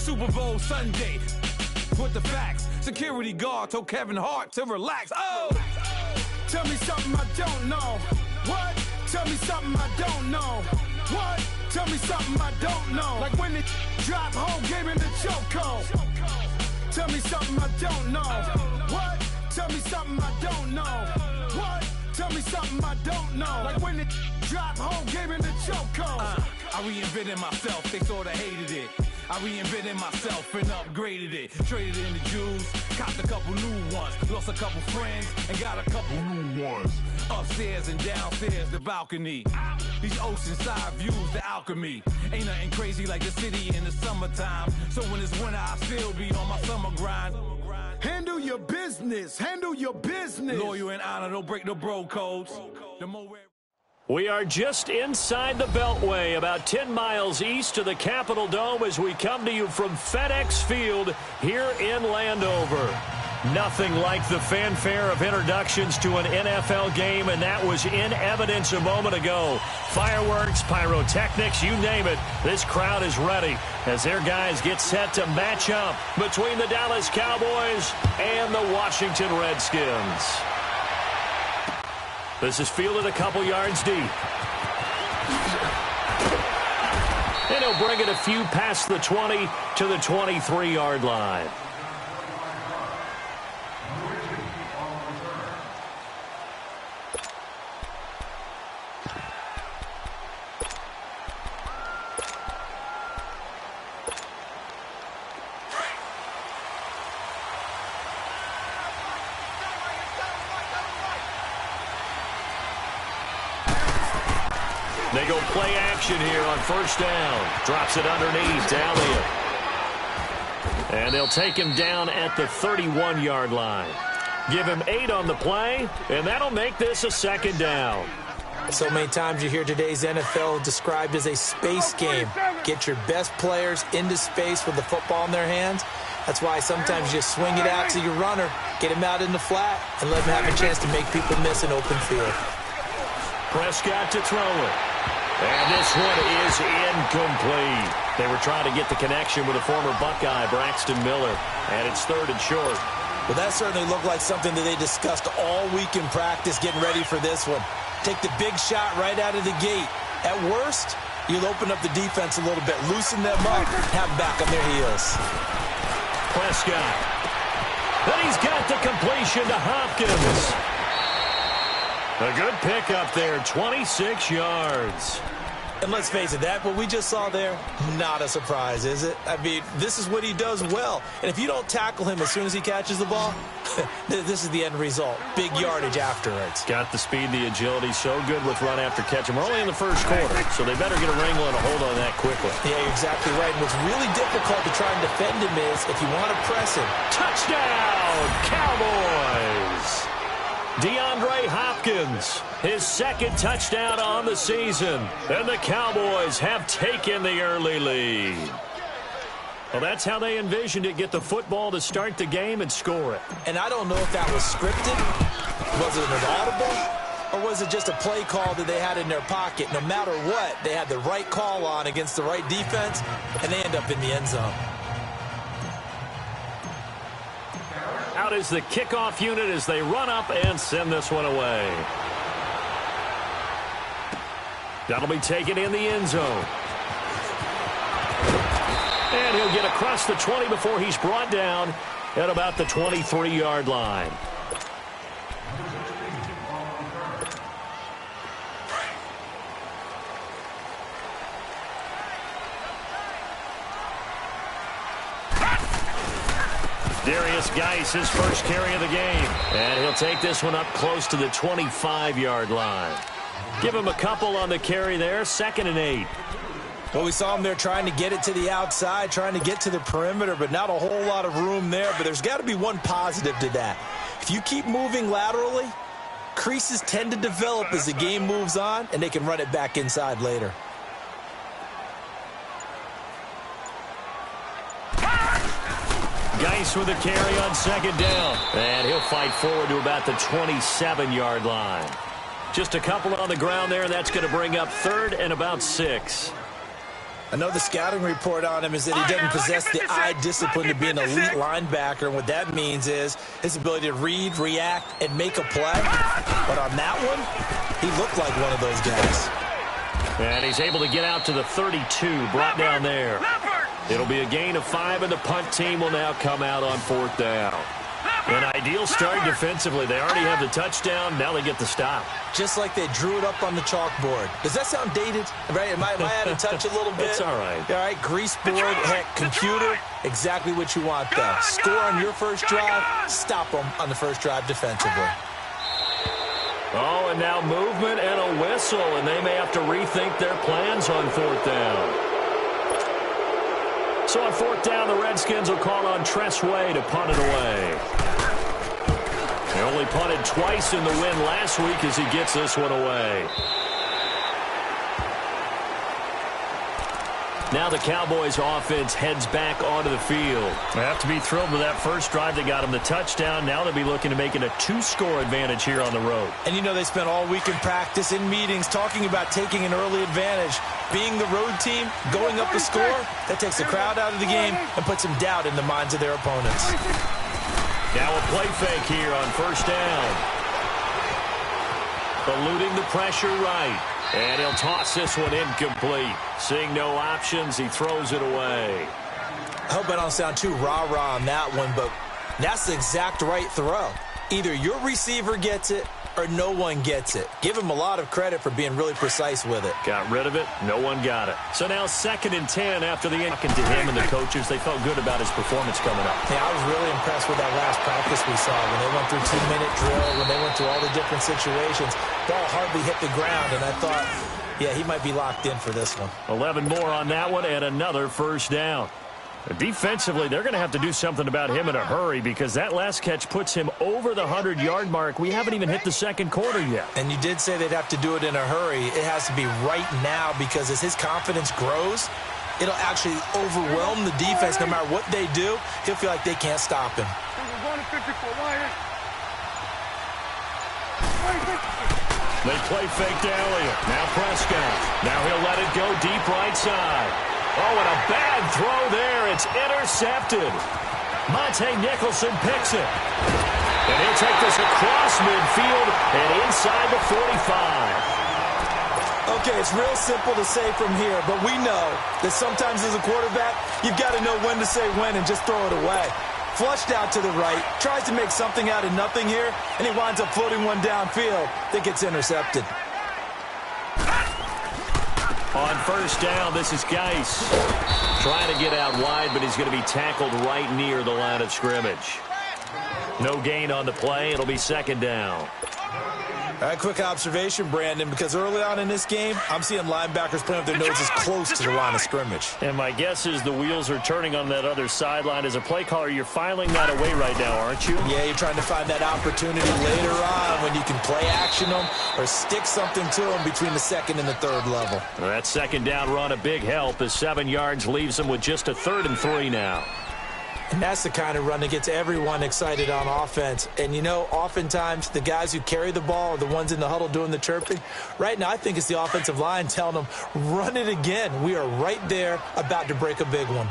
Super Bowl Sunday. With the facts, security guard told Kevin Hart to relax. Oh, tell me something I don't know. What? Tell me something I don't know. What? Tell me something I don't know. Like when it drop home, game in the chokehold. Tell me something I don't know. What? Tell me something I don't know. What? Tell me something I don't know. Like when it drop home, game in the chokehold. I reinvented myself, they sorta hated it. I reinvented myself and upgraded it. Traded in the Jews, copped a couple new ones. Lost a couple friends and got a couple new ones. Upstairs and downstairs, the balcony. These oceanside views, the alchemy. Ain't nothing crazy like the city in the summertime. So when it's winter, I still be on my summer grind. Handle your business, handle your business. Loyal and honor, don't break the bro codes. The more we are just inside the Beltway, about 10 miles east of the Capitol Dome as we come to you from FedEx Field here in Landover. Nothing like the fanfare of introductions to an NFL game, and that was in evidence a moment ago. Fireworks, pyrotechnics, you name it. This crowd is ready as their guys get set to match up between the Dallas Cowboys and the Washington Redskins. This is fielded a couple yards deep. And he'll bring it a few past the 20 to the 23-yard line. They go play action here on first down. Drops it underneath to Elliott. And they'll take him down at the 31-yard line. Give him 8 on the play, and that'll make this a second down. So many times you hear today's NFL described as a space game. Get your best players into space with the football in their hands. That's why sometimes you just swing it out to your runner, get him out in the flat, and let him have a chance to make people miss an open field. Prescott to throw it. And this one is incomplete. They were trying to get the connection with a former Buckeye, Braxton Miller. And it's 3rd and short. Well, that certainly looked like something that they discussed all week in practice, getting ready for this one. Take the big shot right out of the gate. At worst, you'll open up the defense a little bit, loosen them up, have them back on their heels. Prescott. Then he's got the completion to Hopkins. A good pickup there, 26 yards. And let's face it, what we just saw there, not a surprise, is it? I mean, this is what he does well. And if you don't tackle him as soon as he catches the ball, this is the end result. Big yardage afterwards. Got the speed, the agility, so good with run after catch. And we're only in the first quarter, so they better get a wrangle and a hold on that quickly. Yeah, you're exactly right. And what's really difficult to try and defend him is if you want to press him. Touchdown, Cowboys! DeAndre Hopkins, his second touchdown on the season. And the Cowboys have taken the early lead. Well, that's how they envisioned it, get the football to start the game and score it. And I don't know if that was scripted, was it an audible, or was it just a play call that they had in their pocket? No matter what, they had the right call on against the right defense, and they end up in the end zone. Out is the kickoff unit as they run up and send this one away. That'll be taken in the end zone. And he'll get across the 20 before he's brought down at about the 23-yard line. Darius Geis, his first carry of the game. And he'll take this one up close to the 25-yard line. Give him a couple on the carry there, 2nd and 8. Well, we saw him there trying to get it to the outside, trying to get to the perimeter, but not a whole lot of room there. But there's got to be one positive to that. If you keep moving laterally, creases tend to develop as the game moves on, and they can run it back inside later. Geis with a carry on 2nd down. And he'll fight forward to about the 27-yard line. Just a couple on the ground there, and that's going to bring up 3rd and about 6. I know the scouting report on him is that he doesn't possess the eye discipline to be an elite linebacker. And what that means is his ability to read, react, and make a play. But on that one, he looked like one of those guys. And he's able to get out to the 32, brought down there. It'll be a gain of 5, and the punt team will now come out on 4th down. An ideal start defensively. They already have the touchdown. Now they get the stop. Just like they drew it up on the chalkboard. Does that sound dated? Right? Am I out of touch a little bit? It's all right. All right, grease board, heck, computer, exactly what you want, though. Score on your first drive, stop them on the first drive defensively. Oh, and now movement and a whistle, and they may have to rethink their plans on 4th down. So on 4th down, the Redskins will call on Tress Way to punt it away. They only punted twice in the win last week as he gets this one away. Now the Cowboys offense heads back onto the field. They have to be thrilled with that first drive that got them the touchdown. Now they'll be looking to make it a 2-score advantage here on the road. And you know they spent all week in practice, in meetings, talking about taking an early advantage. Being the road team, going up a score, that takes the crowd out of the game and puts some doubt in the minds of their opponents. Now a play fake here on 1st down. Eluding the pressure right. And he'll toss this one incomplete. Seeing no options, he throws it away. I hope I don't sound too rah-rah on that one, but that's the exact right throw. Either your receiver gets it or no one gets it. Give him a lot of credit for being really precise with it. Got rid of it. No one got it. So now 2nd and 10 after the talking to him and the coaches. They felt good about his performance coming up. Yeah, I was really impressed with that last practice we saw when they went through 2-minute drill, when they went through all the different situations. Ball hardly hit the ground, and I thought, yeah, he might be locked in for this one. 11 more on that one and another 1st down. Defensively, they're going to have to do something about him in a hurry because that last catch puts him over the 100-yard mark. We haven't even hit the 2nd quarter yet. And you did say they'd have to do it in a hurry. It has to be right now because as his confidence grows, it'll actually overwhelm the defense. No matter what they do, he'll feel like they can't stop him. They play fake to Elliott. Now Prescott. Now he'll let it go deep right side. Oh, and a bad throw there. It's intercepted. Monte Nicholson picks it. And he'll take this across midfield and inside the 45. Okay, it's real simple to say from here, but we know that sometimes as a quarterback, you've got to know when to say when and just throw it away. Flushed out to the right, tries to make something out of nothing here, and he winds up floating one downfield that gets intercepted. On 1st down, this is Geis. Trying to get out wide, but he's going to be tackled right near the line of scrimmage. No gain on the play. It'll be 2nd down. All right, quick observation, Brandon, because early on in this game, I'm seeing linebackers playing with their noses close to the line of scrimmage. And my guess is the wheels are turning on that other sideline. As a play caller, you're filing that away right now, aren't you? Yeah, you're trying to find that opportunity later on when you can play action them or stick something to them between the 2nd and the 3rd level. Well, that 2nd down run, a big help as 7 yards leaves them with just a 3rd and 3 now. And that's the kind of run that gets everyone excited on offense. And, you know, oftentimes the guys who carry the ball are the ones in the huddle doing the chirping. Right now, I think it's the offensive line telling them, run it again. We are right there about to break a big one.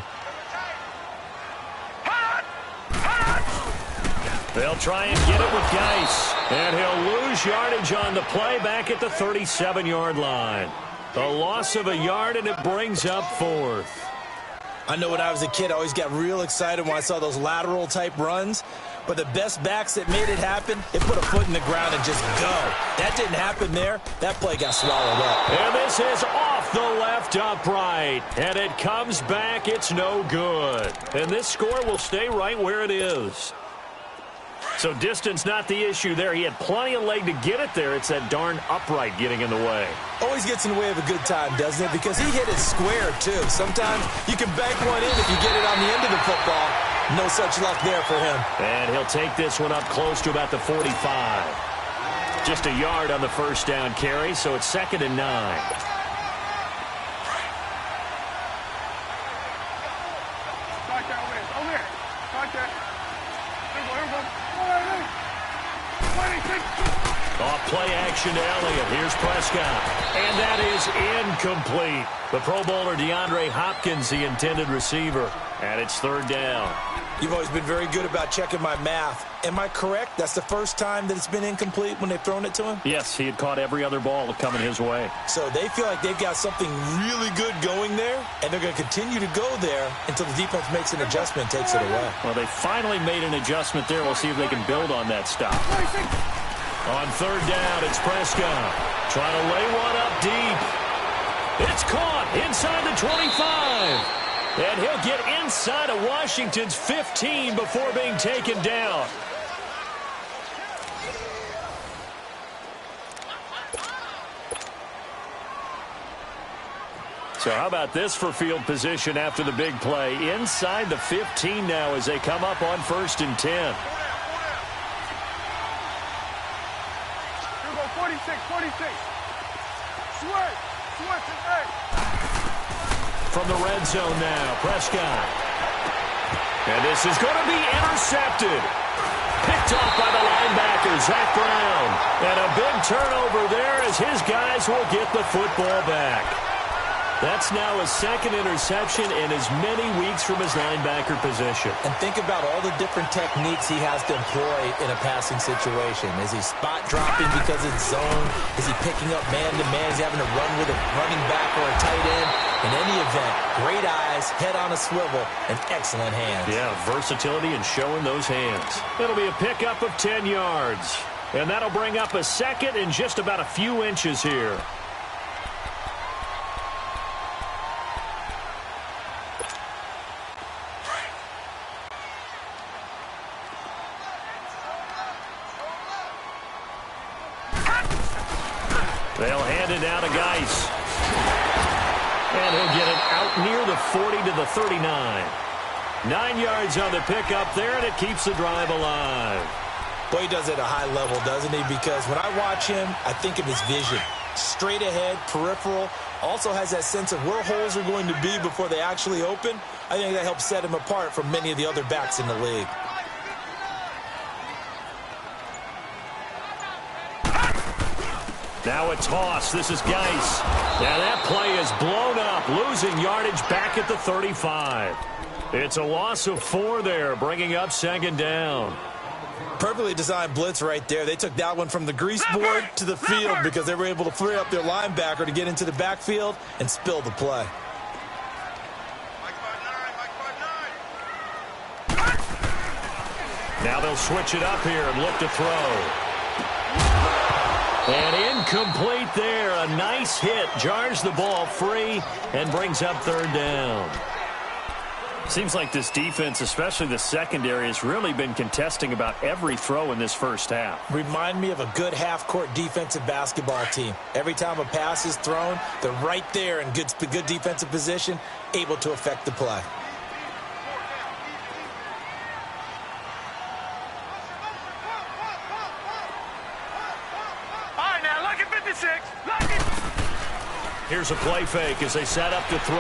They'll try and get it with Geis. And he'll lose yardage on the play back at the 37-yard line. A loss of a yard, and it brings up 4th. I know when I was a kid, I always got real excited when I saw those lateral-type runs. But the best backs that made it happen, they put a foot in the ground and just go. That didn't happen there. That play got swallowed up. And this is off the left upright. And it comes back. It's no good. And this score will stay right where it is. So distance not the issue there. He had plenty of leg to get it there. It's that darn upright getting in the way. Always gets in the way of a good time, doesn't it? Because he hit it square, too. Sometimes you can bank one in if you get it on the end of the football. No such luck there for him. And he'll take this one up close to about the 45. Just a yard on the 1st down carry, so it's 2nd and 9. Off play action to Elliott. Here's Prescott. And that is incomplete. The Pro Bowler DeAndre Hopkins, the intended receiver. And it's third down. You've always been very good about checking my math. Am I correct? That's the first time that it's been incomplete when they've thrown it to him? Yes, he had caught every other ball coming his way. So they feel like they've got something really good going there, and they're going to continue to go there until the defense makes an adjustment and takes it away. Well, they finally made an adjustment there. We'll see if they can build on that stop. On third down, it's Prescott. Trying to lay one up deep. It's caught inside the 25. And he'll get inside of Washington's 15 before being taken down. So how about this for field position after the big play? Inside the 15 now as they come up on 1st and 10. Here we go, 46. Switch, hey. From the red zone now, Prescott. And this is going to be intercepted. Picked off by the linebacker, Zach Brown. And a big turnover there as his guys will get the football back. That's now a second interception in as many weeks from his linebacker position. And think about all the different techniques he has to employ in a passing situation. Is he spot dropping because it's zone? Is he picking up man-to-man? Is he having to run with a running back or a tight end? In any event, great eyes, head on a swivel, and excellent hands. Yeah, versatility and showing those hands. It'll be a pickup of 10 yards. And that'll bring up a second and just about a few inches here. They'll hand it down to Geis. And he'll get it out near the 40 to the 39. 9 yards on the pickup there, and it keeps the drive alive. Boy, he does it at a high level, doesn't he? Because when I watch him, I think of his vision. Straight ahead, peripheral, also has that sense of where holes are going to be before they actually open. I think that helps set him apart from many of the other backs in the league. Now a toss. This is Geis. Now that play is blown up, losing yardage back at the 35. It's a loss of 4 there, bringing up second down. Perfectly designed blitz right there. They took that one from the grease board to the field because they were able to free up their linebacker to get into the backfield and spill the play. Now they'll switch it up here and look to throw. And incomplete there. A nice hit. Jars the ball free and brings up third down. Seems like this defense, especially the secondary, has really been contesting about every throw in this first half. Remind me of a good half-court defensive basketball team. Every time a pass is thrown, they're right there in good defensive position, able to affect the play. Here's a play fake as they set up to throw.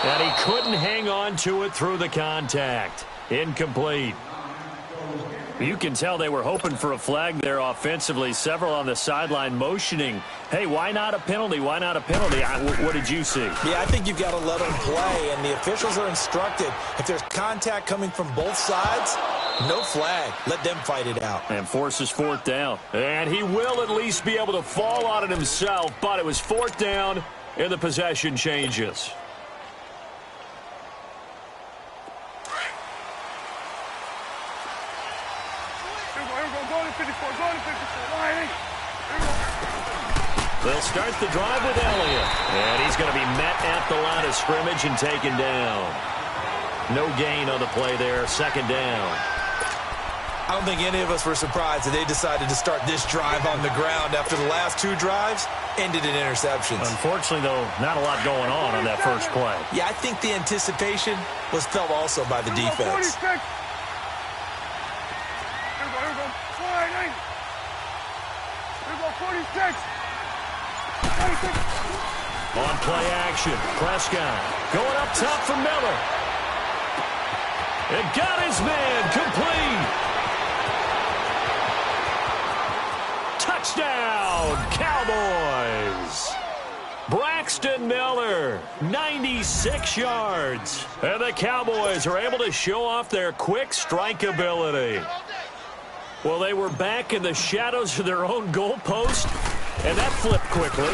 And he couldn't hang on to it through the contact. Incomplete. You can tell they were hoping for a flag there offensively. Several on the sideline motioning, hey, why not a penalty? Why not a penalty? What did you see? Yeah, I think you've got to let them play, and the officials are instructed. If there's contact coming from both sides, no flag. Let them fight it out. And forces fourth down. And he will at least be able to fall on it himself, but it was fourth down, and the possession changes. They'll start the drive with Elliott. And he's going to be met at the line of scrimmage and taken down. No gain on the play there. Second down. I don't think any of us were surprised that they decided to start this drive on the ground after the last 2 drives ended in interceptions. Unfortunately, though, not a lot going on that first play. Yeah, I think the anticipation was felt also by the defense. On play action, Prescott going up top for Miller. And got his man complete. Touchdown, Cowboys. Braxton Miller, 96 yards. And the Cowboys are able to show off their quick strike ability. Well, they were back in the shadows of their own goalpost, and that flipped quickly.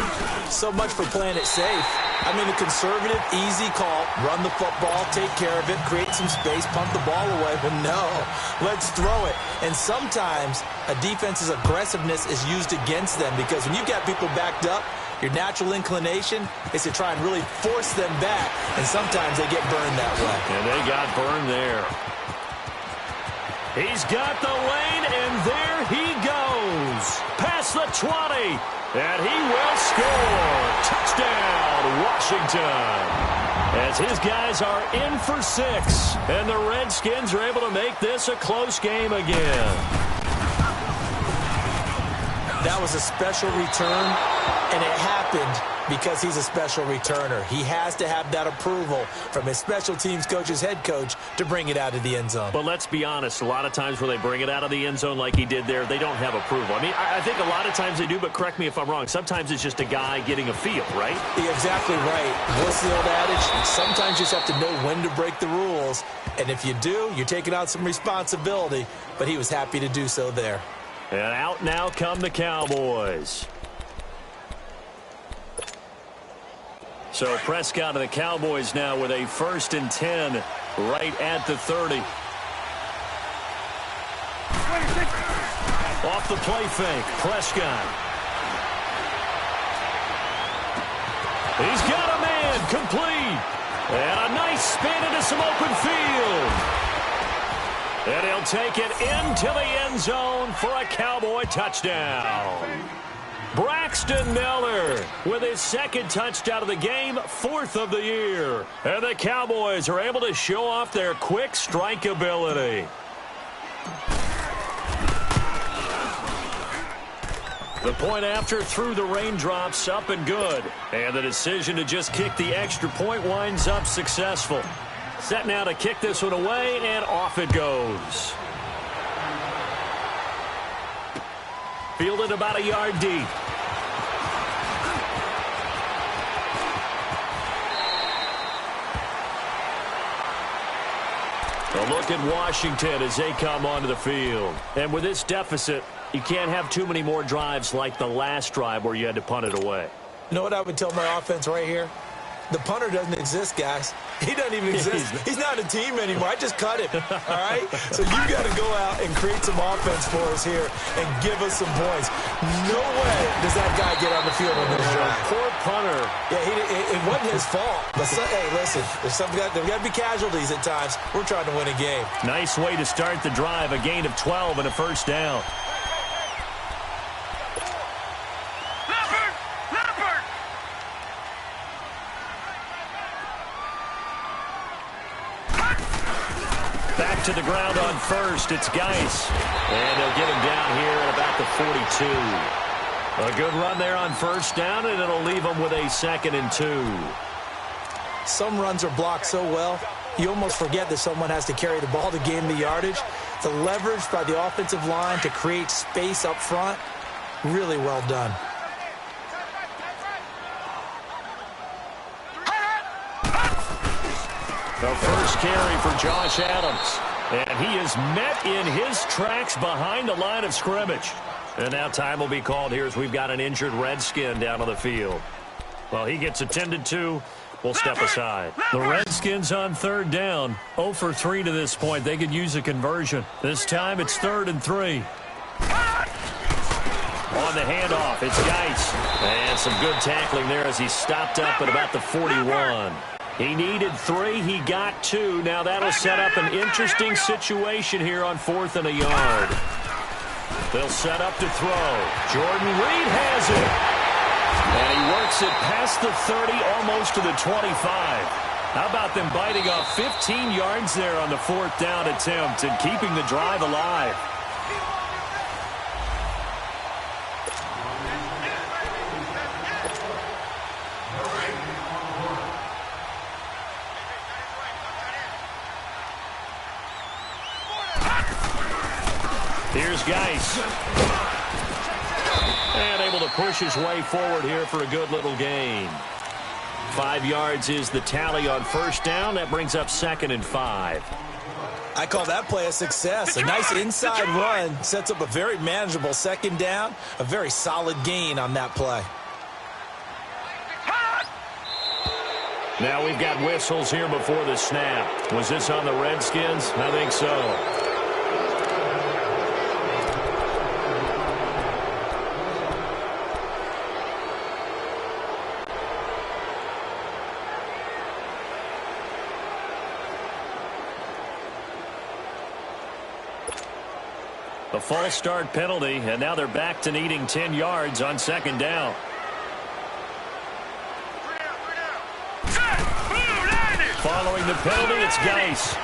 So much for playing it safe. I mean, a conservative, easy call. Run the football, take care of it, create some space, punt the ball away. But no, let's throw it. And sometimes a defense's aggressiveness is used against them because when you've got people backed up, your natural inclination is to try and really force them back, and sometimes they get burned that way. And they got burned there. He's got the lane, and there he goes. Past the 20, and he will score. Touchdown, Washington. As his guys are in for 6, and the Redskins are able to make this a close game again. That was a special return, and it happened because he's a special returner. He has to have that approval from his special teams coach's head coach to bring it out of the end zone. But let's be honest, a lot of times when they bring it out of the end zone like he did there, they don't have approval. I mean, I think a lot of times they do, but correct me if I'm wrong. Sometimes it's just a guy getting a feel, right? You're exactly right. What's the old adage? Sometimes you just have to know when to break the rules. And if you do, you're taking on some responsibility. But he was happy to do so there. And out now come the Cowboys. So Prescott and the Cowboys now with a 1st and 10 right at the 30. Off the play fake, Prescott. He's got a man complete. And a nice spin into some open field. And he'll take it into the end zone for a Cowboy touchdown. Braxton Miller with his 2nd touchdown of the game, 4th of the year. And the Cowboys are able to show off their quick strike ability. The point after through the raindrops, up and good. And the decision to just kick the extra point winds up successful. Set now to kick this one away, and off it goes. Fielded about a yard deep. A look at Washington as they come onto the field. And with this deficit, you can't have too many more drives like the last drive where you had to punt it away. You know what I would tell my offense right here? The punter doesn't exist, guys. He doesn't even exist. He's not a team anymore. I just cut him, all right? So you got to go out and create some offense for us here and give us some points. No way does that guy get on the field on this drive. Poor punter. Yeah, it wasn't his fault. But, hey, listen, there's got to be casualties at times. We're trying to win a game. Nice way to start the drive. A gain of 12 and a 1st down. Back to the ground on 1st. It's Geis. And they'll get him down here at about the 42. A good run there on 1st down, and it'll leave them with a 2nd and 2. Some runs are blocked so well, you almost forget that someone has to carry the ball to gain the yardage. The leverage by the offensive line to create space up front, really well done. The first carry for Josh Adams. And he is met in his tracks behind the line of scrimmage. And now time will be called here as we've got an injured Redskin down on the field. Well, he gets attended to. We'll step aside. The Redskins on 3rd down. 0 for 3 to this point. They could use a conversion. This time it's 3rd and 3. On the handoff, it's Geis. And some good tackling there as he stopped up at about the 41. He needed 3. He got 2. Now that'll set up an interesting situation here on 4th and a yard. They'll set up to throw. Jordan Reed has it. And he works it past the 30, almost to the 25. How about them biting off 15 yards there on the 4th down attempt and keeping the drive alive? Here's Geis. And able to push his way forward here for a good little gain. 5 yards is the tally on first down. That brings up 2nd and 5. I call that play a success. A nice inside run sets up a very manageable 2nd down. A very solid gain on that play. Now we've got whistles here before the snap. Was this on the Redskins? I think so. A false start penalty, and now they're back to needing 10 yards on 2nd down. Following the penalty, it's Geis.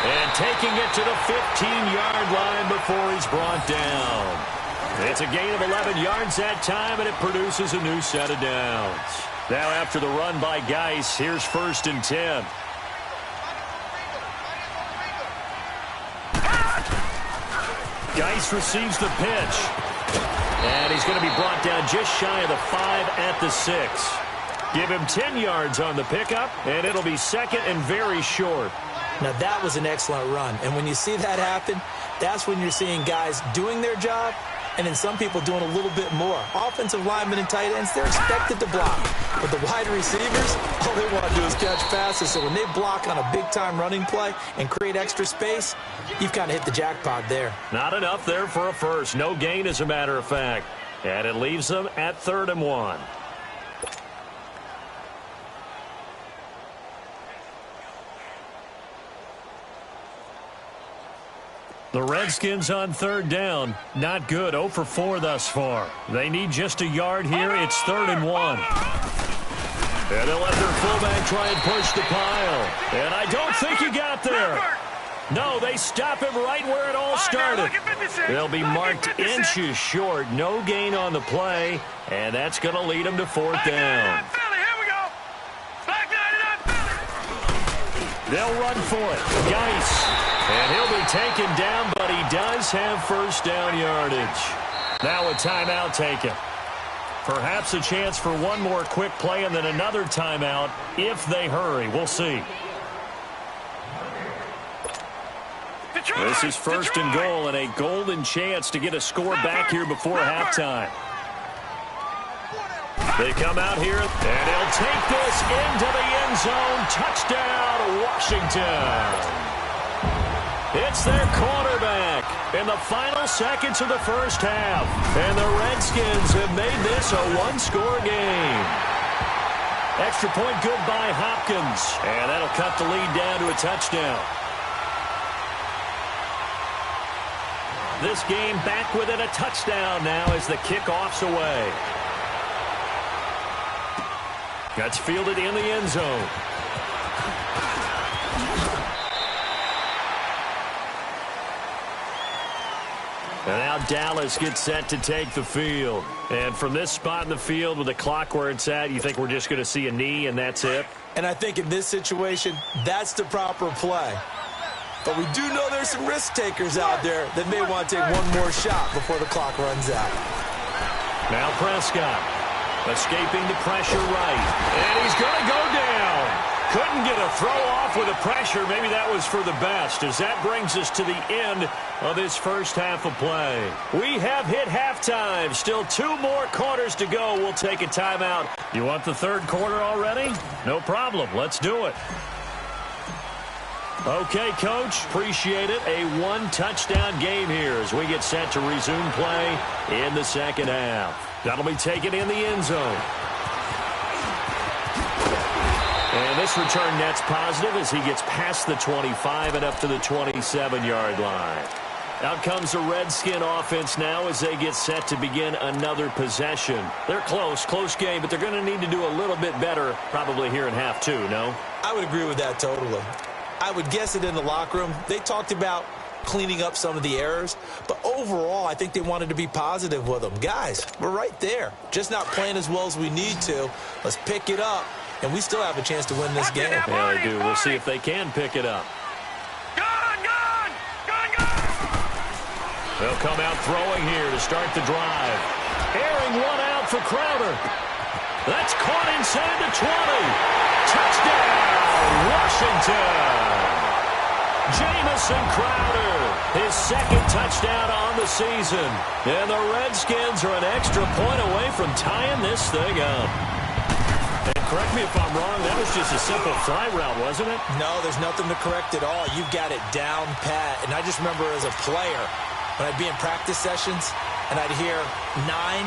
And taking it to the 15-yard line before he's brought down. It's a gain of 11 yards that time, and it produces a new set of downs. Now after the run by Geis, here's 1st and 10. Geis receives the pitch. And he's going to be brought down just shy of the 5 at the 6. Give him 10 yards on the pickup, and it'll be 2nd and very short. Now, that was an excellent run. And when you see that happen, that's when you're seeing guys doing their job and then some people doing a little bit more. Offensive linemen and tight ends, they're expected to block. But the wide receivers, all they want to do is catch passes. So when they block on a big-time running play and create extra space, you've kind of hit the jackpot there. Not enough there for a first. No gain, as a matter of fact. And it leaves them at 3rd and 1. The Redskins on 3rd down. Not good. 0 for 4 thus far. They need just a yard here. It's 3rd and 1. And they'll let their fullback try and push the pile. And I don't think he got there. No, they stop him right where it all started. They'll be marked inches short. No gain on the play. And that's going to lead them to 4th down. They'll run for it. Geis. And he'll be taken down, but he does have 1st down yardage. Now a timeout taken. Perhaps a chance for one more quick play and then another timeout if they hurry. We'll see. This is 1st and goal and a golden chance to get a score back here before halftime. They come out here, and he'll take this into the end zone. Touchdown, Washington. It's their quarterback in the final seconds of the first half. And the Redskins have made this a one-score game. Extra point good by Hopkins. And that'll cut the lead down to a touchdown. This game back within a touchdown now as the kickoff's away. That's fielded in the end zone. And now Dallas gets set to take the field. And from this spot in the field with the clock where it's at, you think we're just going to see a knee and that's it? And I think in this situation, that's the proper play. But we do know there's some risk takers out there that may want to take one more shot before the clock runs out. Now Prescott escaping the pressure right. And he's going to go down. Couldn't get a throw off with the pressure. Maybe that was for the best, as that brings us to the end of this first half of play. We have hit halftime. Still 2 more quarters to go. We'll take a timeout. You want the 3rd quarter already? No problem. Let's do it. Okay, Coach. Appreciate it. A 1-touchdown game here as we get set to resume play in the 2nd half. That'll be taken in the end zone. And this return net's positive as he gets past the 25 and up to the 27-yard line. Out comes the Redskin offense now as they get set to begin another possession. They're close game, but they're going to need to do a little bit better probably here in half 2, no? I would agree with that totally. I would guess it in the locker room. They talked about cleaning up some of the errors, but overall, I think they wanted to be positive with them. Guys, we're right there. Just not playing as well as we need to. Let's pick it up. And we still have a chance to win this game. Yeah, they do. We'll see if they can pick it up. They'll come out throwing here to start the drive. Airing one out for Crowder. That's caught inside the 20. Touchdown, Washington. Jamison Crowder, his second touchdown on the season. And the Redskins are an extra point away from tying this thing up. And correct me if I'm wrong, that was just a simple fly route, wasn't it? No, there's nothing to correct at all. You've got it down pat. And I just remember as a player, when I'd be in practice sessions and I'd hear 9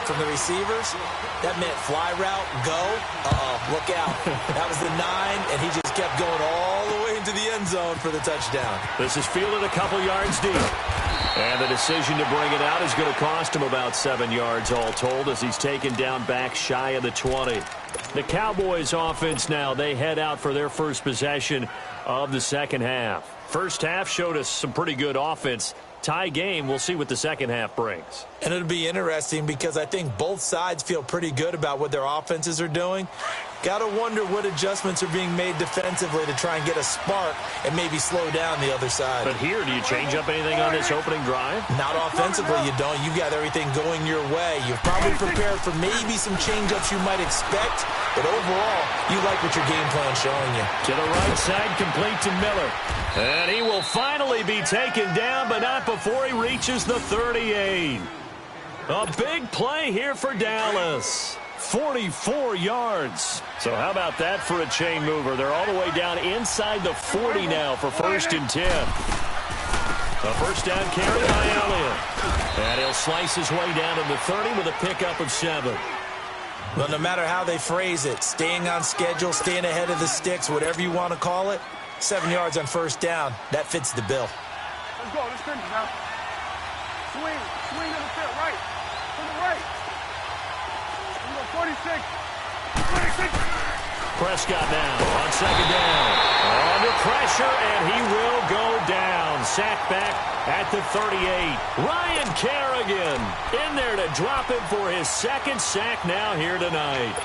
from the receivers, that meant fly route, go, look out. That was the 9, and he just kept going all the way into the end zone for the touchdown. This is fielded a couple yards deep. And the decision to bring it out is going to cost him about 7 yards all told as he's taken down back shy of the 20. The Cowboys offense now, they head out for their first possession of the second half. First half showed us some pretty good offense. Tie game, we'll see what the second half brings. And it'll be interesting because I think both sides feel pretty good about what their offenses are doing. Got to wonder what adjustments are being made defensively to try and get a spark and maybe slow down the other side. But here, do you change up anything on this opening drive? Not offensively, you don't. You've got everything going your way. You've probably prepared for maybe some change-ups you might expect, but overall, you like what your game plan's showing you. To the right side, complete to Miller. And he will finally be taken down, but not before he reaches the 38. A big play here for Dallas. 44 yards. So how about that for a chain mover? They're all the way down inside the 40 now for 1st and 10. A first down carry by Elliott. And he'll slice his way down to the 30 with a pickup of 7. Well, no matter how they phrase it, staying on schedule, staying ahead of the sticks, whatever you want to call it, 7 yards on first down, that fits the bill. Let's go. Let's finish now. Swing to the fit, right. To the right. 46. Prescott now on second down. Under pressure, and he will go down. Sacked back at the 38. Ryan Kerrigan in there to drop him for his second sack now here tonight.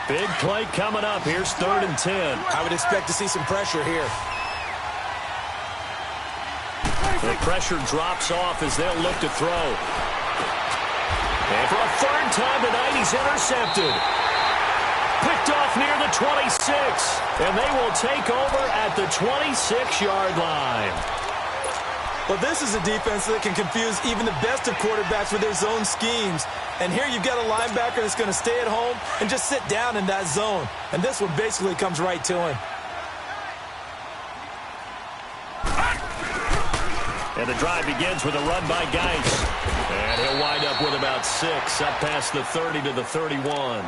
Big play coming up. Here's 3rd and 10. I would expect to see some pressure here. The pressure drops off as they'll look to throw. And for a 3rd time tonight, he's intercepted. Picked off near the 26. And they will take over at the 26-yard line. Well, this is a defense that can confuse even the best of quarterbacks with their zone schemes. And here you've got a linebacker that's going to stay at home and just sit down in that zone. And this one basically comes right to him. And the drive begins with a run by Geis. And he'll wind up with about 6, up past the 30 to the 31.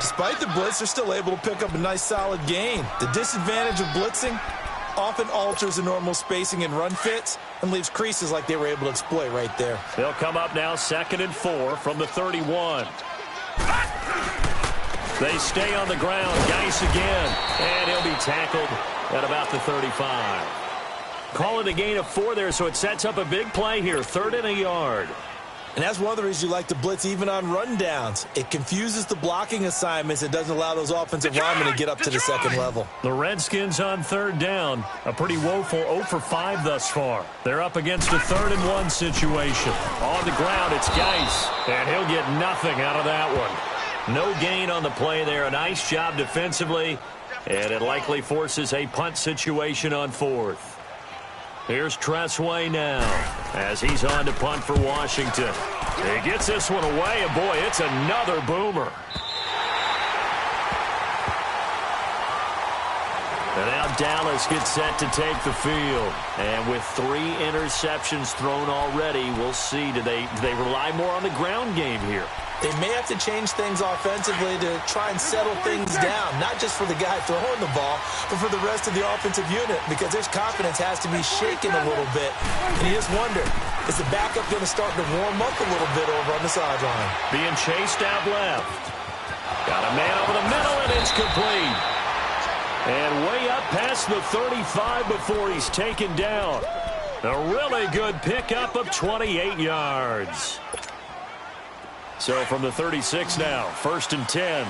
Despite the blitz, they're still able to pick up a nice solid gain. The disadvantage of blitzing often alters the normal spacing and run fits and leaves creases like they were able to exploit right there. They'll come up now 2nd and 4 from the 31. They stay on the ground. Geis again. And he'll be tackled at about the 35. Call it a gain of 4 there, so it sets up a big play here. 3rd and a yard. And that's one of the reasons you like to blitz even on rundowns. It confuses the blocking assignments and doesn't allow those offensive linemen to get up to the second level. The Redskins on 3rd down. A pretty woeful 0 for 5 thus far. They're up against a 3rd and 1 situation. On the ground, it's Geis. And he'll get nothing out of that one. No gain on the play there. A nice job defensively. And it likely forces a punt situation on 4th. Here's Tressway now as he's on to punt for Washington. He gets this one away, and boy, it's another boomer. And now Dallas gets set to take the field. And with 3 interceptions thrown already, we'll see. Do they rely more on the ground game here? They may have to change things offensively to try and settle things down, not just for the guy throwing the ball, but for the rest of the offensive unit, because his confidence has to be shaken a little bit. And you just wonder, is the backup going to start to warm up a little bit over on the sideline? Being chased out left. Got a man over the middle, and it's complete. And way up past the 35 before he's taken down. A really good pickup of 28 yards. So from the 36 now, 1st and 10.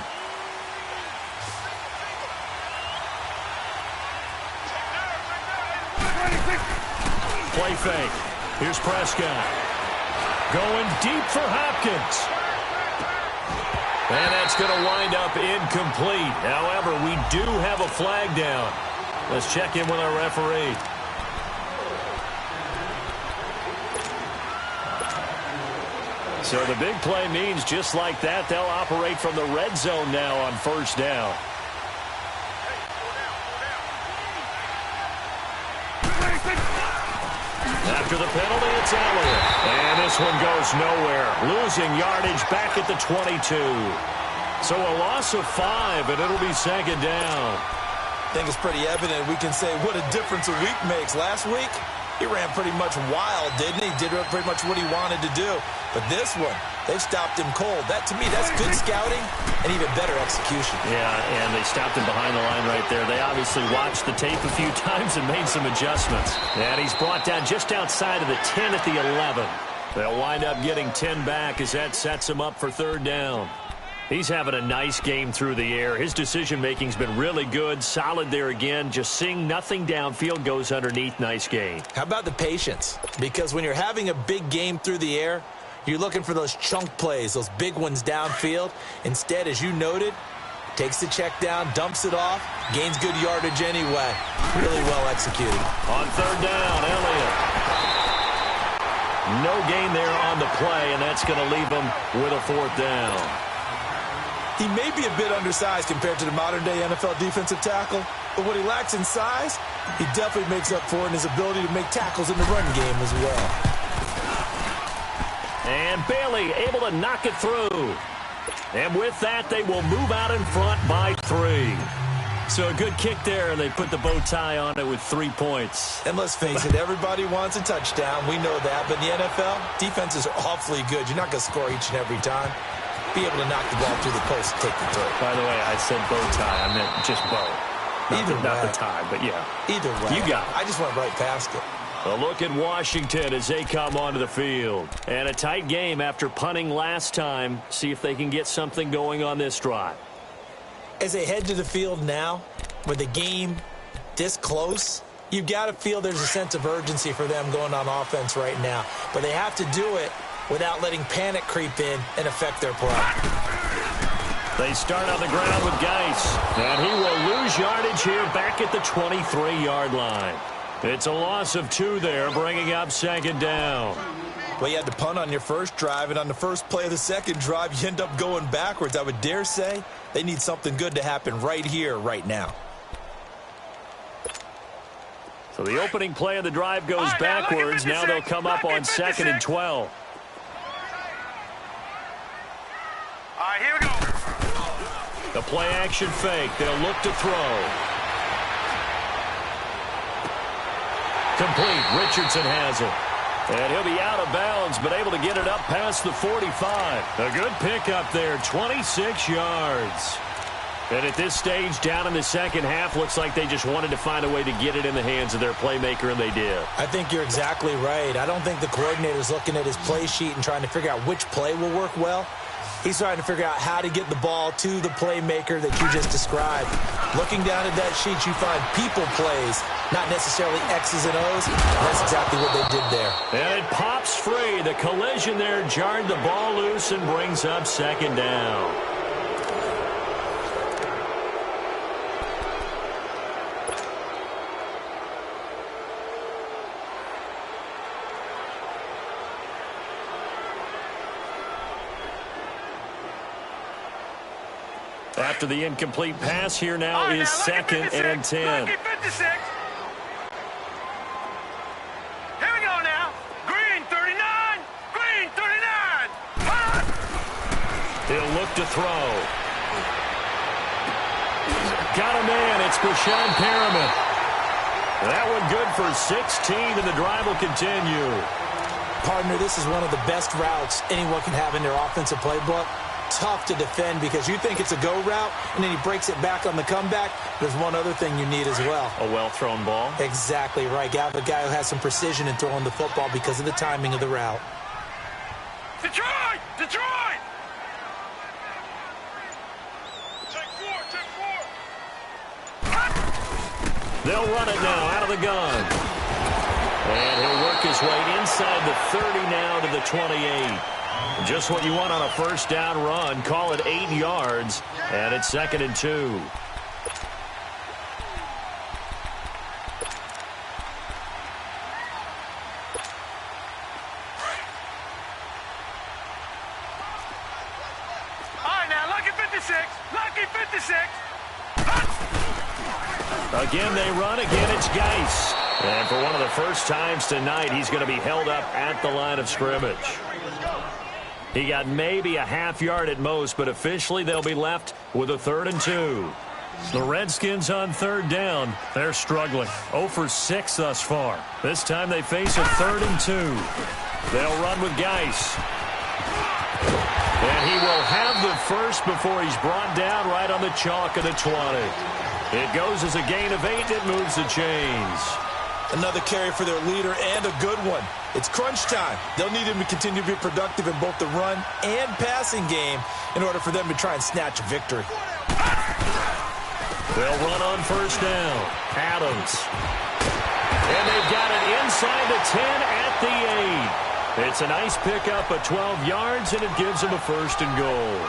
Play fake. Here's Prescott. Going deep for Hopkins. And that's going to wind up incomplete. However, we do have a flag down. Let's check in with our referee. So the big play means just like that, they'll operate from the red zone now on first down. After the penalty, it's Elliott. And this one goes nowhere. Losing yardage back at the 22. So a loss of 5, and it'll be second down. I think it's pretty evident. We can say what a difference a week makes. Last week, he ran pretty much wild, didn't he? Did pretty much what he wanted to do. But this one, they've stopped him cold. That, to me, that's good scouting and even better execution. Yeah, and they stopped him behind the line right there. They obviously watched the tape a few times and made some adjustments. And he's brought down just outside of the 10 at the 11. They'll wind up getting 10 back as that sets him up for third down. He's having a nice game through the air. His decision-making's been really good, solid there again. Just seeing nothing downfield, goes underneath. Nice game. How about the patience? Because when you're having a big game through the air, you're looking for those chunk plays, those big ones downfield. Instead, as you noted, takes the check down, dumps it off, gains good yardage anyway. Really well executed. On third down, Elliott. No gain there on the play, and that's going to leave him with a fourth down. He may be a bit undersized compared to the modern-day NFL defensive tackle, but what he lacks in size, he definitely makes up for in his ability to make tackles in the run game as well. And Bailey able to knock it through. And with that, they will move out in front by 3. So a good kick there, and they put the bow tie on it with 3 points. And let's face it, everybody wants a touchdown. We know that. But in the NFL, defenses are awfully good. You're not going to score each and every time. Be able to knock the ball through the post and take the throw. By the way, I said bow tie. I meant just bow. Not the tie, but yeah. Either way. You got it. I just went right past it. A look at Washington as they come onto the field. And a tight game after punting last time. See if they can get something going on this drive. As they head to the field now, with the game this close, you've got to feel there's a sense of urgency for them going on offense right now. But they have to do it without letting panic creep in and affect their play. They start on the ground with Geis. And he will lose yardage here back at the 23-yard line. It's a loss of 2 there, bringing up second down. Well, you had to punt on your first drive, and on the first play of the second drive, you end up going backwards. I would dare say they need something good to happen right here, right now. So the opening play of the drive goes backwards. Now they'll come up on 2nd and 12. All right, here we go. The play action fake. They'll look to throw. Complete. Richardson has it. And he'll be out of bounds, but able to get it up past the 45. A good pickup there, 26 yards. And at this stage, down in the second half, looks like they just wanted to find a way to get it in the hands of their playmaker, and they did. I think you're exactly right. I don't think the coordinator's looking at his play sheet and trying to figure out which play will work well. He's trying to figure out how to get the ball to the playmaker that you just described. Looking down at that sheet, you find people plays, not necessarily X's and O's. That's exactly what they did there. And it pops free. The collision there jarred the ball loose and brings up second down. After the incomplete pass, here now is 2nd and 10. Here we go now. Green 39. Green 39. He'll look to throw. Got a man. It's Brashad Perriman. That one good for 16, and the drive will continue. Partner, this is one of the best routes anyone can have in their offensive playbook. Tough to defend because you think it's a go route, and then he breaks it back on the comeback. There's one other thing you need as well. A well-thrown ball. Exactly right. You have a guy who has some precision in throwing the football because of the timing of the route. Detroit! Detroit! Take four. They'll run it now out of the gun. And he'll work his his way inside the 30 now to the 28. Just what you want on a first down run. Call it 8 yards, and it's 2nd and 2. All right, now, lucky 56. Lucky 56. Again, they run. Again, it's Geis. And for one of the first times tonight, he's going to be held up at the line of scrimmage. He got maybe a half yard at most, but officially they'll be left with a 3rd and 2. The Redskins on 3rd down. They're struggling. 0 for 6 thus far. This time they face a 3rd and 2. They'll run with Geis. And he will have the first before he's brought down right on the chalk of the 20. It goes as a gain of 8. It moves the chains. Another carry for their leader, and a good one. It's crunch time. They'll need him to continue to be productive in both the run and passing game in order for them to try and snatch a victory. They'll run on first down. Adams. And they've got it inside the 10 at the 8. It's a nice pickup of 12 yards, and it gives them a 1st and goal.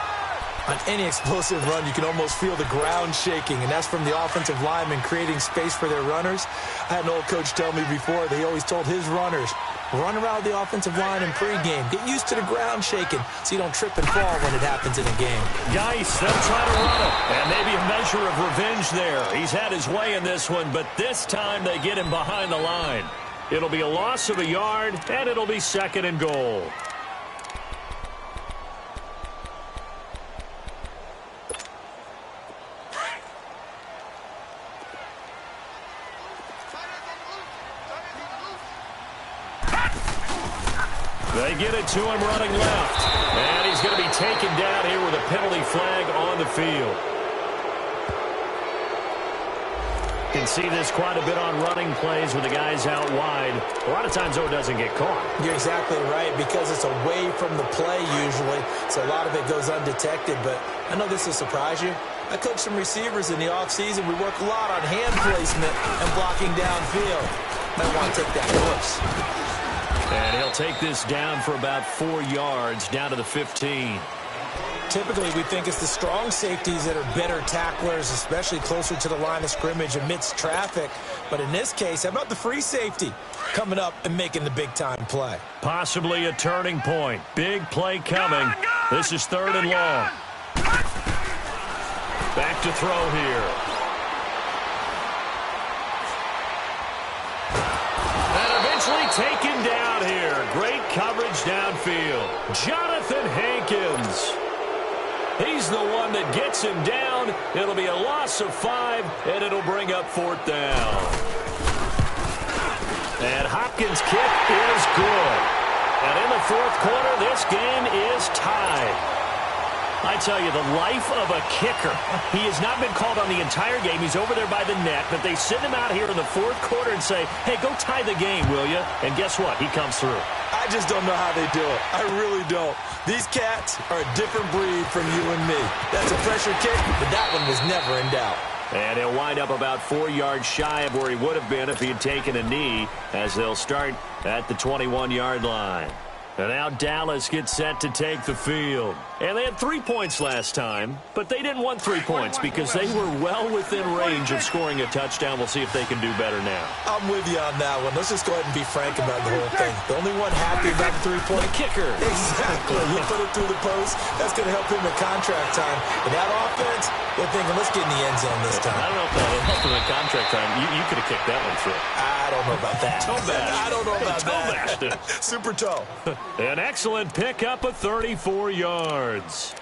On any explosive run, you can almost feel the ground shaking, and that's from the offensive linemen creating space for their runners. I had an old coach tell me before that he always told his runners, run around the offensive line in pregame. Get used to the ground shaking so you don't trip and fall when it happens in a game. Geis, they'll try to run it. And maybe a measure of revenge there. He's had his way in this one, but this time they get him behind the line. It'll be a loss of a yard, and it'll be 2nd and goal. They get it to him running left. And he's going to be taken down here with a penalty flag on the field. You can see this quite a bit on running plays with the guys out wide. A lot of times, though, it doesn't get caught. You're exactly right, because it's away from the play usually, so a lot of it goes undetected. But I know this will surprise you. I coach some receivers in the offseason. We work a lot on hand placement and blocking downfield. Might want to take that course. And he'll take this down for about 4 yards, down to the 15. Typically, we think it's the strong safeties that are better tacklers, especially closer to the line of scrimmage amidst traffic. But in this case, how about the free safety coming up and making the big-time play? Possibly a turning point. Big play coming. This is 3rd and long. Back to throw here. And eventually taken down here. Great coverage downfield. Jonathan Hankins. He's the one that gets him down. It'll be a loss of 5, and it'll bring up 4th down. And Hopkins' kick is good. And in the 4th quarter, this game is tied. I tell you, the life of a kicker. He has not been called on the entire game. He's over there by the net, but they send him out here in the 4th quarter and say, hey, go tie the game, will you? And guess what? He comes through. I just don't know how they do it. I really don't. These cats are a different breed from you and me. That's a pressure kick, but that one was never in doubt. And he'll wind up about 4 yards shy of where he would have been if he had taken a knee, as they'll start at the 21-yard line. And now Dallas gets set to take the field. And they had 3 points last time, but they didn't want 3 points because they were well within range of scoring a touchdown. We'll see if they can do better now. I'm with you on that one. Let's just go ahead and be frank about the whole thing. The only one happy about the 3-point kicker. Exactly. You put it through the post. That's going to help him at contract time. But that offense, they're thinking, let's get in the end zone this time. I don't know if that would help him at contract time. You could have kicked that one through. I don't know about that. I don't know about that. Super toe. An excellent pickup of 34 yards.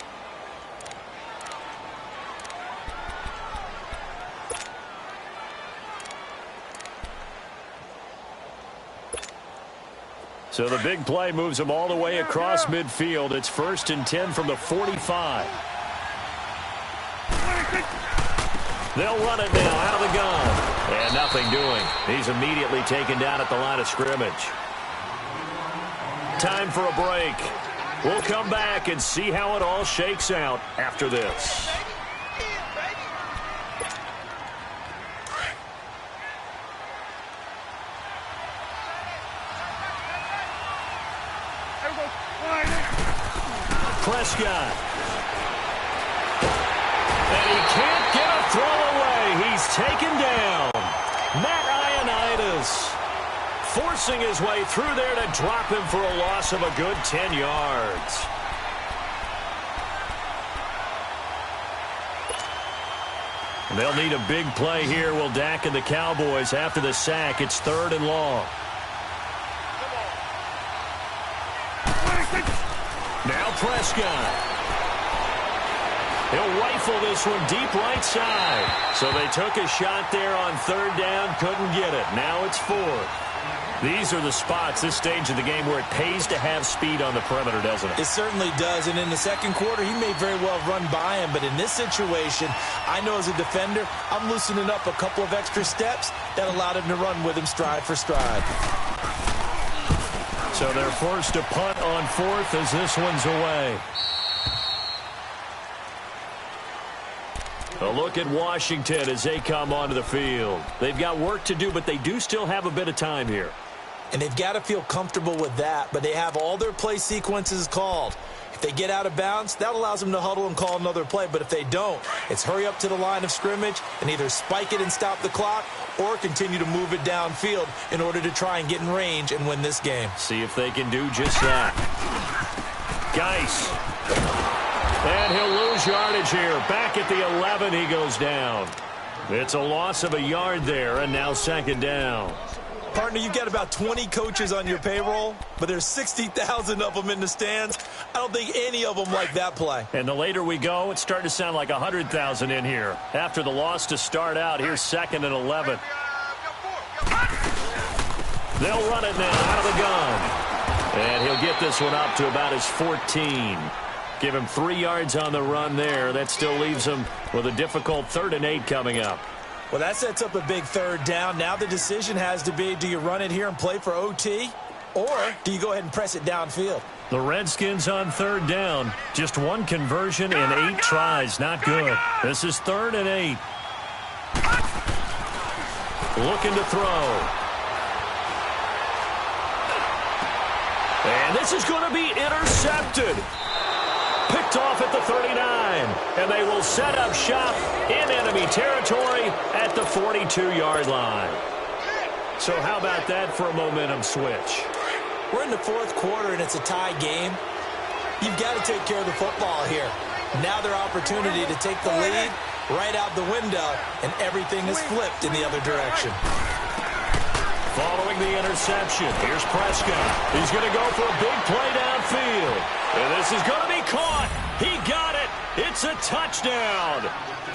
So the big play moves them all the way across midfield. It's 1st and 10 from the 45. They'll run it now out of the gun. And nothing doing. He's immediately taken down at the line of scrimmage. Time for a break. We'll come back and see how it all shakes out after this. Prescott. And he can't get a throw away. He's taken down. Matt Ioannidis forcing his way through there to drop him for a loss of a good 10 yards. They'll need a big play here, will Dak and the Cowboys. After the sack, it's 3rd and long. Now Prescott. He'll rifle this one deep right side. So they took a shot there on 3rd down, couldn't get it. Now it's 4th. These are the spots, this stage of the game, where it pays to have speed on the perimeter, doesn't it? It certainly does, and in the second quarter, he may very well run by him, but in this situation, I know as a defender, I'm loosening up a couple of extra steps that allowed him to run with him stride for stride. So they're forced to punt on 4th as this one's away. A look at Washington as they come onto the field. They've got work to do, but they do still have a bit of time here. And they've got to feel comfortable with that, but they have all their play sequences called. If they get out of bounds, that allows them to huddle and call another play. But if they don't, it's hurry up to the line of scrimmage and either spike it and stop the clock or continue to move it downfield in order to try and get in range and win this game. See if they can do just that. Geis. And he'll lose yardage here. Back at the 11, he goes down. It's a loss of a yard there, and now 2nd down. Partner, you've got about 20 coaches on your payroll, but there's 60,000 of them in the stands. I don't think any of them like that play. And the later we go, it's starting to sound like 100,000 in here. After the loss to start out, here's 2nd and 11. They'll run it now out of the gun. And he'll get this one up to about his 14. Give him 3 yards on the run there. That still leaves him with a difficult 3rd and 8 coming up. Well, that sets up a big 3rd down. Now the decision has to be, do you run it here and play for OT, or do you go ahead and press it downfield? The Redskins on 3rd down. Just 1 conversion in 8 tries. Not good. This is 3rd and 8. Looking to throw. And this is going to be intercepted. Picked off at the 39, and they will set up shop in enemy territory at the 42-yard line. So how about that for a momentum switch? We're in the 4th quarter, and it's a tie game. You've got to take care of the football here. Now their opportunity to take the lead right out the window, and everything is flipped in the other direction. Following the interception, here's Prescott. He's going to go for a big play downfield. And this is going to be caught. He got it. It's a touchdown.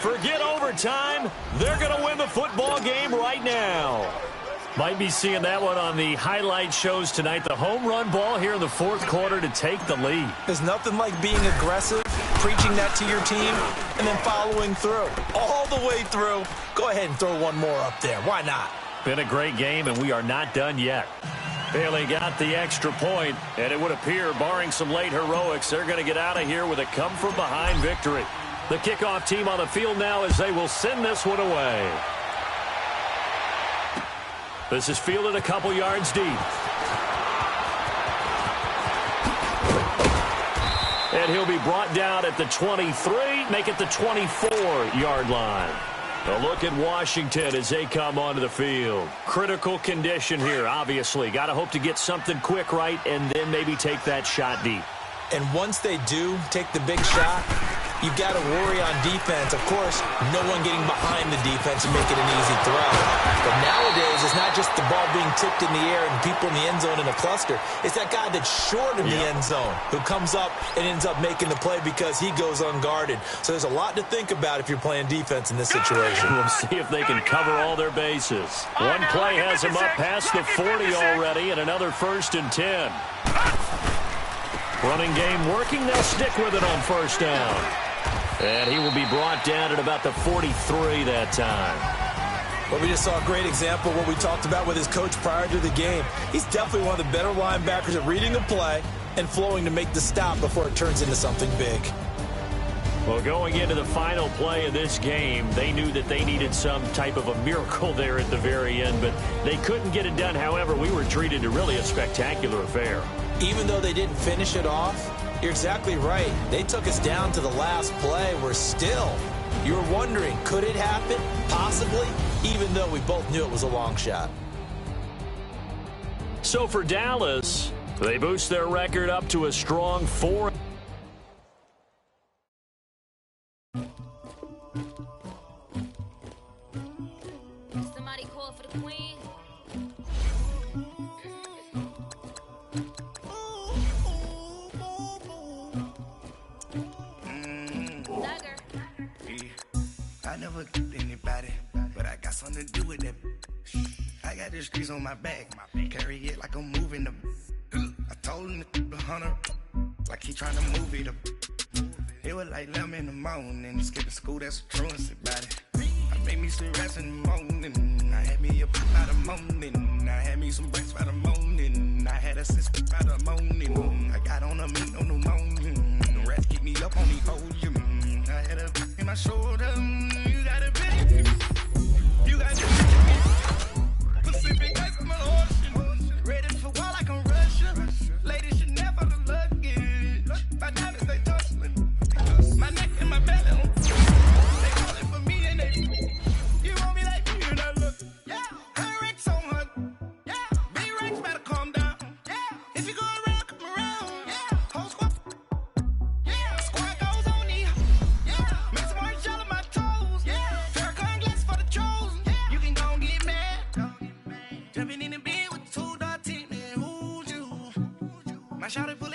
Forget overtime. They're going to win the football game right now. Might be seeing that one on the highlight shows tonight. The home run ball here in the 4th quarter to take the lead. There's nothing like being aggressive, preaching that to your team, and then following through. All the way through. Go ahead and throw one more up there. Why not? Been a great game, and we are not done yet. Bailey got the extra point, and it would appear, barring some late heroics, they're going to get out of here with a come-from-behind victory. The kickoff team on the field now as they will send this one away. This is fielded a couple yards deep. And he'll be brought down at the 23, make it the 24-yard line. A look at Washington as they come onto the field. Critical condition here, obviously. Got to hope to get something quick right and then maybe take that shot deep. And once they do take the big shot, you've got to worry on defense. Of course, no one getting behind the defense and making an easy throw. But nowadays, it's not just the ball being tipped in the air and people in the end zone in a cluster. It's that guy that's short in the end zone who comes up and ends up making the play because he goes unguarded. So there's a lot to think about if you're playing defense in this situation. We'll see if they can cover all their bases. One play has him up past the 40 already, and another 1st and 10. Running game working. They'll stick with it on 1st down. And he will be brought down at about the 43 that time. Well, we just saw a great example of what we talked about with his coach prior to the game. He's definitely one of the better linebackers at reading a play and flowing to make the stop before it turns into something big. Well, going into the final play of this game, they knew that they needed some type of a miracle there at the very end, but they couldn't get it done. However, we were treated to really a spectacular affair. Even though they didn't finish it off, You're exactly right. They took us down to the last play. We're still, you're wondering, could it happen? Possibly, even though we both knew it was a long shot. So for Dallas, they boost their record up to a strong 4. Somebody call for the queen. I never anybody, but I got something to do with that. I got this grease on my back, carry it like I'm moving them. I told him to 100, like he trying to move it up. It was like 11 in the morning, skipping school, that's a truancy about it. I made me some rest in the morning, I had me a pop by the morning, I had me some breaks by the morning, I had a sister by the morning, I got on a meat on the morning, the rats keep me up on the podium, I had a in my shoulder, you got a big, you got a Pacific ice on my ocean, ready for war like I'm Russia, ladies should never the luggage, my diamonds they tussling, my neck and my belly on, they calling for me and they, you want me like me and I look, yeah, her Rex on her, yeah, B-Rex better calm down, yeah, if you go around, come around, yeah, whole squad, yeah, squad goes on me, yeah, make some orange gel on my toes, yeah, Farrakhan glass for the trolls, yeah, you can go and get mad, jumping in the bed with 2 dark teeth, man, who's you, my shawty put